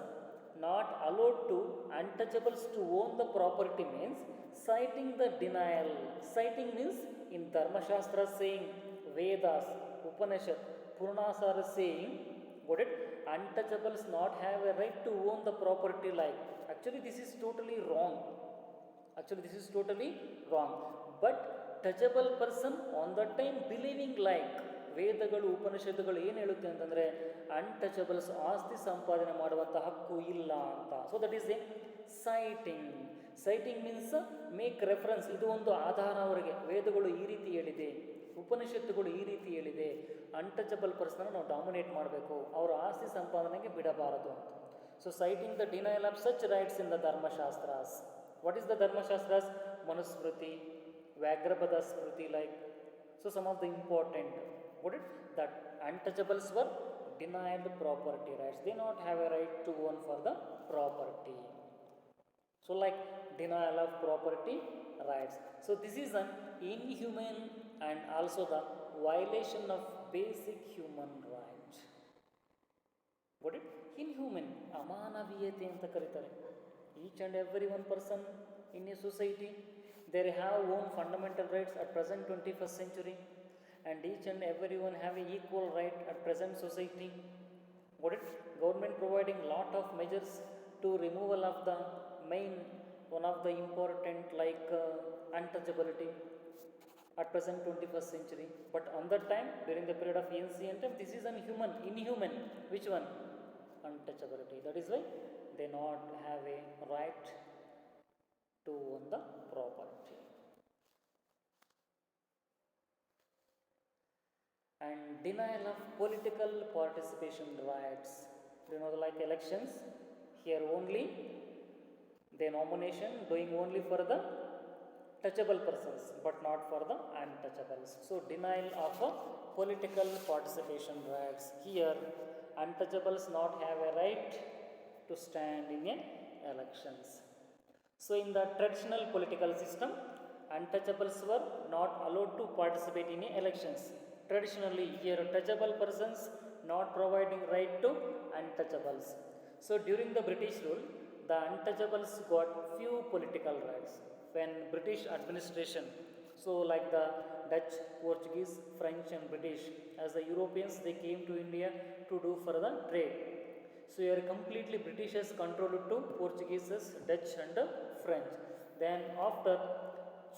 not allowed to untouchables to own the property means citing the denial. Citing means in Dharma Shastras saying, Vedas, Upanishad, Purnasara saying, got it? Untouchables not have a right to own the property like. Actually this is totally wrong. But touchable person on that time believing like ವೇದಗಳು ಉಪನಿಷತ್ತುಗಳು ಏನು ಹೇಳುತ್ತೆ ಅಂತಂದರೆ untouchables ಆಸ್ತಿ ಸಂಪಾದನೆ ಮಾಡುವಂಥ ಹಕ್ಕು ಇಲ್ಲ ಅಂತ. So that is A citing. Citing means make reference. ಇದು ಒಂದು ಆಧಾರ ಅವರಿಗೆ, ವೇದಗಳು ಈ ರೀತಿ ಹೇಳಿದೆ, ಉಪನಿಷತ್ತುಗಳು ಈ ರೀತಿ ಹೇಳಿದೆ, ಅನ್ಟಚಬಲ್ ಪರ್ಸನ್ ನಾವು ಡಾಮಿನೇಟ್ ಮಾಡಬೇಕು, ಅವರ ಆಸ್ತಿ ಸಂಪಾದನೆಗೆ ಬಿಡಬಾರದು ಅಂತ. So citing the denial of such rights in the Dharmashastras. What is the Dharma Shastras? Manusmriti, Vyagrabhada Smriti, like. So some of the important, what it? That untouchables were denied property rights. They not have a right to own for the property. So like denial of property rights. So this is an inhuman and also the violation of basic human right. What it? Inhuman, ಅಮಾನವೀಯತೆ ಅಂತ ಕರೀತಾರೆ. Each and every one person in a society, they have own fundamental rights at present 21st century, and each and everyone have a equal right at present society. Got it? Government providing lot of measures to removal of the main one of the important like untouchability at present 21st century. But on that time, during the period of ancient time, this is inhuman. Which one? Untouchability. That is why they not have a right to own the property. And denial of political participation rights. You know, like elections, here only the nomination doing only for the touchable persons but not for the untouchables. So denial of political participation rights. Here untouchables not have a right to stand in a elections. So in the traditional political system, untouchables were not allowed to participate in elections. Traditionally, here touchable persons not providing right to untouchables. So during the British rule, the untouchables got few political rights. When British administration, so like the Dutch, Portuguese, French and British, as the Europeans, they came to India to do for the trade. So here completely Britishers controlled to Portuguese, Dutch and French. Then after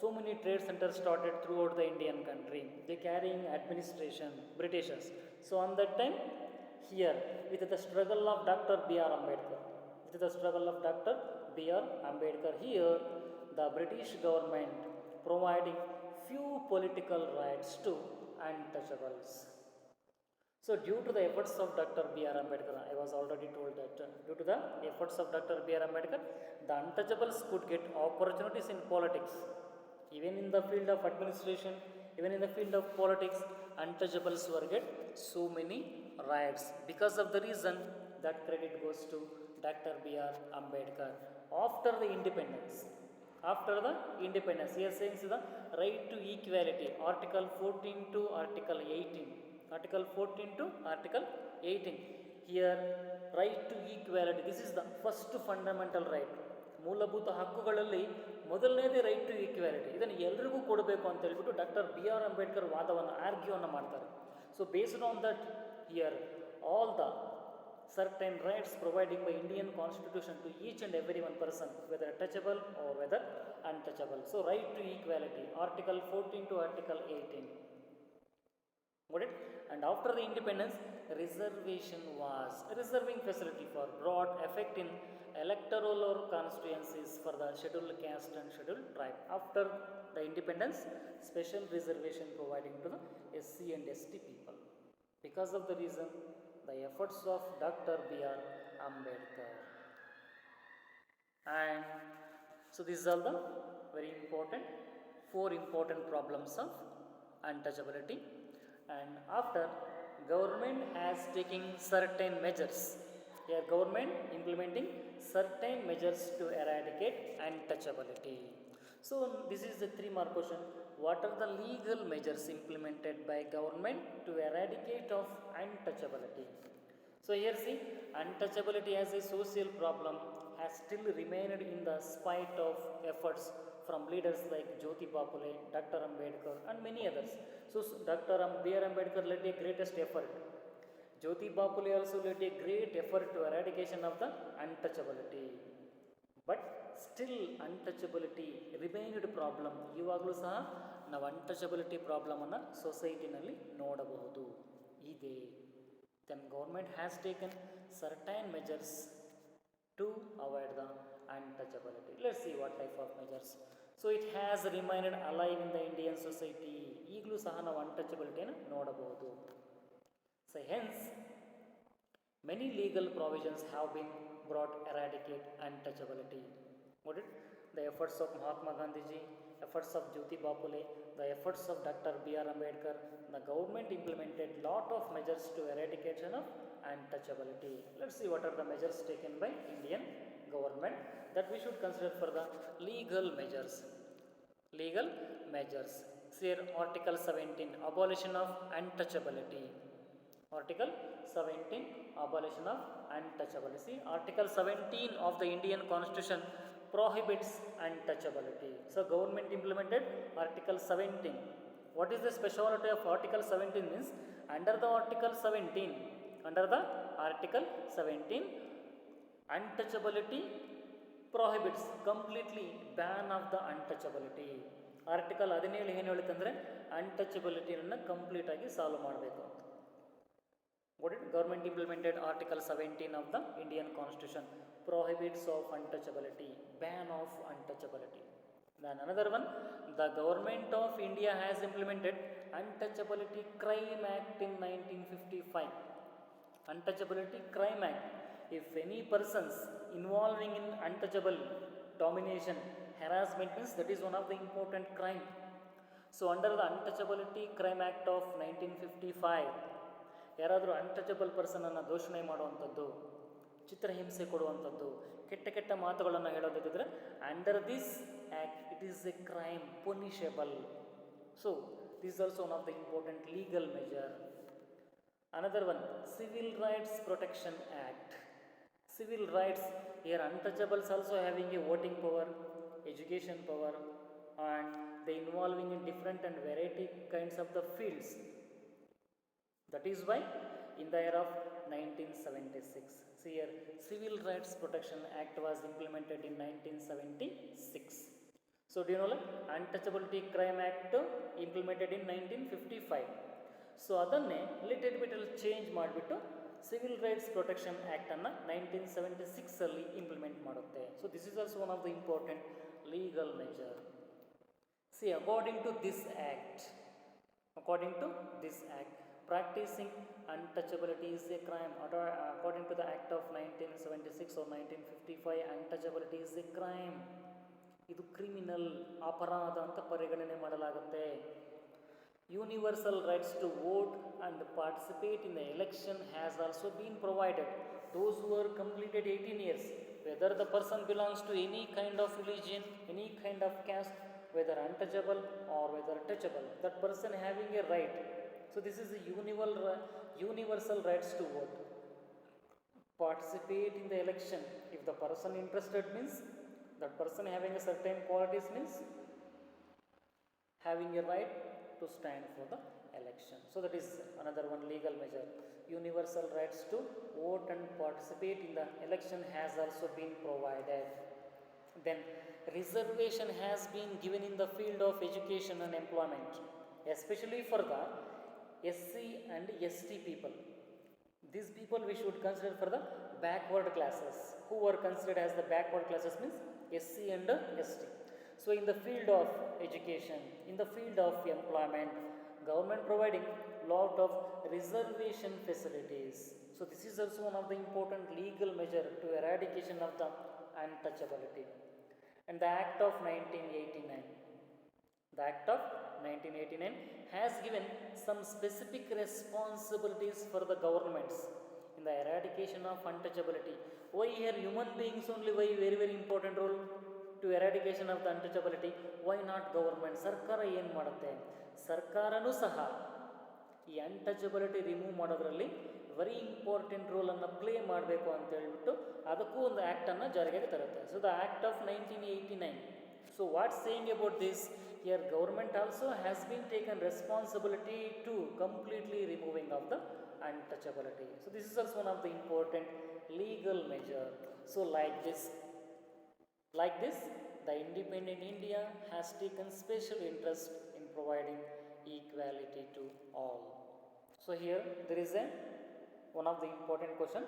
so many trade centers started throughout the Indian country, they carrying administration, Britishers. So on that time, here with the struggle of Dr. B.R. Ambedkar, with the struggle of Dr. B.R. Ambedkar, here the British government providing few political rights to untouchables. So due to the efforts of Dr. B.R. Ambedkar, I was already told that due to the efforts of Dr. B.R. Ambedkar, the untouchables could get opportunities in politics. Even in the field of administration, even in the field of politics, untouchables were get so many rights. Because of the reason, that credit goes to Dr. B.R. Ambedkar. After the independence, he is saying the right to equality, Article 14 to Article 18. Article 14 to Article 18. Here, right to equality. This is the first fundamental right. ಮೂಲಭೂತ ಹಕ್ಕುಗಳಲ್ಲಿ ಮೊದಲನೇದೇ right to equality. ಇದನ್ನು ಎಲ್ರಿಗೂ ಕೊಡಬೇಕು ಅಂತ ಹೇಳ್ಬಿಟ್ಟು doctor B R Ambedkar ವಾದವನ್ನು ಆರ್ಗ್ಯೂವನ್ನು ಮಾಡ್ತಾರೆ. So based on that here all the certain rights provided by Indian Constitution to each and every one person, whether touchable or whether untouchable. So right to equality, Article 14 to Article 18. Got it? And after the independence, reservation was reserving facility for broad effect in electoral or constituencies for the scheduled caste and scheduled tribe. After the independence, special reservation providing to the SC and ST people. Because of the reason, the efforts of Dr. B.R. Ambedkar. And so these are the very important, 4 important problems of untouchability. And after, government has taken certain measures. Here government implementing certain measures to eradicate untouchability. So this is the 3-mark question. What are the legal measures implemented by government to eradicate of untouchability? So here see, untouchability as a social problem has still remained in the spite of efforts from leaders like Jyotiba Phule, Dr. Ambedkar and many others. So Dr. B.R. Ambedkar led a greatest effort. Jyotiba Phule also led a great effort to eradication of the untouchability. But still untouchability remained problem. ಇವಾಗಲೂ ಸಹ ನಾವು untouchability ಪ್ರಾಬ್ಲಮನ್ನು ಸೊಸೈಟಿನಲ್ಲಿ ನೋಡಬಹುದು ಇದೆ. Then government has taken certain measures to avoid the untouchability. Let's see what type of measures. So it has remained alive in the Indian society. ಈಗಲೂ ಸಹ ನಾವು untouchabilityಯನ್ನು ನೋಡಬಹುದು. So hence, many legal provisions have been brought eradicate untouchability. What it? The efforts of Mahatma Gandhiji, efforts of Jyotiba Phule, the efforts of Dr. B.R. Ambedkar, the government implemented lot of measures to eradication of untouchability. Let's see what are the measures taken by Indian government that we should consider for the legal measures. Legal measures. See here, Article 17, abolition of untouchability. Article 17, abolition of untouchability. See, Article 17 of the Indian Constitution prohibits untouchability. So, government implemented Article 17. What is the speciality of Article 17 means? Under the Article 17, untouchability prohibits completely ban of the untouchability. Article 17 ಏನು ಹೇಳುತ್ತಂದರೆ ಅನ್ಟಚಬಿಲಿಟಿಯನ್ನು complete ಆಗಿ solve ಮಾಡಬೇಕು ಅಂತ. What did government implemented Article 17 of the Indian Constitution prohibits of untouchability, ban of untouchability. Then another one, the government of India has implemented Untouchability Crime Act in 1955. Untouchability Crime Act. If any persons involving in untouchable domination, harassment means that is one of the important crime. So under the Untouchability Crime Act of 1955, ಯಾರಾದರೂ untouchable ಪರ್ಸನನ್ನು ದೂಷಣೆ ಮಾಡುವಂಥದ್ದು, ಚಿತ್ರಹಿಂಸೆ ಕೊಡುವಂಥದ್ದು, ಕೆಟ್ಟ ಕೆಟ್ಟ ಮಾತುಗಳನ್ನು ಹೇಳೋದಿದ್ದರೆ under this act it is a crime punishable. So this also one of the important legal measure. Another one, civil rights protection act. Civil rights, here untouchables also having a voting power, education power, and they involving in different and variety kinds of the fields. That is why in the year of 1976, see here, Civil Rights Protection Act was implemented in 1976. So do you know, like, Untouchability Crime Act implemented in 1955. So ಅದನ್ನೇ little bit change ಮಾಡಿಬಿಟ್ಟು civil rights protection ಆ್ಯಕ್ಟನ್ನು 1976 implement ಮಾಡುತ್ತೆ. So this is also one of the important legal measure. See according to this act practicing untouchability is a crime. According to the Act of 1976 or 1955, untouchability is a crime. ಇದು criminal ಅಪರಾಧ ಅಂತ ಪರಿಗಣನೆ ಮಾಡಲಾಗುತ್ತೆ. Universal rights to vote and participate in the election has also been provided. Those who are completed 18 years, whether the person belongs to any kind of religion, any kind of caste, whether untouchable or whether touchable, that person having a right. So this is a universal rights to vote. Participate in the election. If the person interested means, that person having a certain qualities means having a right to stand for the election. So that is another one legal measure. Universal rights to vote and participate in the election has also been provided. Then reservation has been given in the field of education and employment, especially for the SC and ST people. These people we should consider for the backward classes. Who are considered as the backward classes means SC and ST. So in the field of education, in the field of employment, government providing lot of reservation facilities. So this is also one of the important legal measure to eradication of the untouchability. And the Act of 1989 has given some specific responsibilities for the governments in the eradication of untouchability. Why here human beings only? Why very important role to eradication of the untouchability? Why not government? ಸರ್ಕಾರ ಏನು ಮಾಡುತ್ತೆ? ಸರ್ಕಾರನೂ ಸಹ ಈ untouchability remove ಮಾಡೋದ್ರಲ್ಲಿ very important ರೋಲನ್ನು play ಮಾಡಬೇಕು ಅಂತ ಹೇಳ್ಬಿಟ್ಟು ಅದಕ್ಕೂ ಒಂದು ಆ್ಯಕ್ಟನ್ನು ಜಾರಿಗೆ ತರುತ್ತೆ. So the act of 1989. So what saying about this? Here government also has been taken responsibility to completely removing of the untouchability. So this is also one of the important legal measure. So like this, the independent India has taken special interest in providing equality to all. So here there is one of the important question.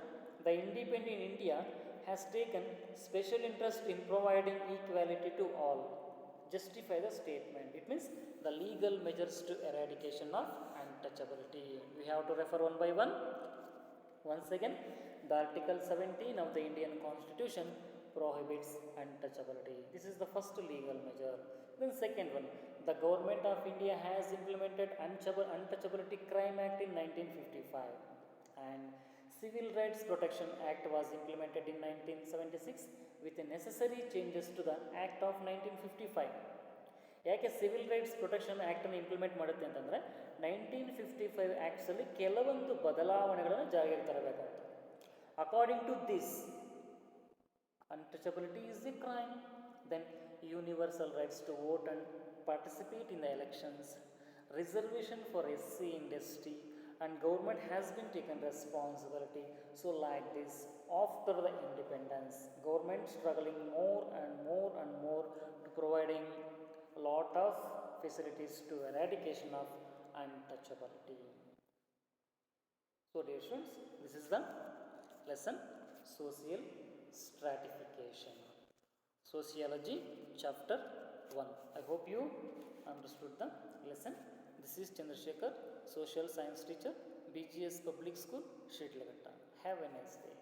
The independent India has taken special interest in providing equality to all. Justify the statement. It means the legal measures to eradication of untouchability. We have to refer one by one. Once again, the Article 17 of the Indian Constitution prohibits untouchability. This is the first legal measure. Then second one, the Government of India has implemented Untouchability Crime Act in 1955, and Civil Rights Protection Act was implemented in 1976 with the necessary changes to the Act of 1955. ಯಾಕೆ civil rights protection ಆ್ಯಕ್ಟನ್ನು implement ಮಾಡುತ್ತೆ ಅಂತಂದರೆ 1955 ಆ್ಯಕ್ಟ್ಸಲ್ಲಿ ಕೆಲವೊಂದು ಬದಲಾವಣೆಗಳನ್ನು ಜಾರಿಗೆ ತರಬೇಕಾಗುತ್ತೆ. According to this, untouchability is a crime, then universal rights to vote and participate in the elections, reservation for SC industry, and government has been taken responsibility. So like this, after the independence, government struggling more and more and more to providing a lot of facilities to eradication of untouchability. So dear students, this is the lesson social stratification, sociology chapter 1. I hope you understood the lesson. This is Chandrasekhar, social science teacher, BGS Public School, Shitlaghatta. Have a nice day.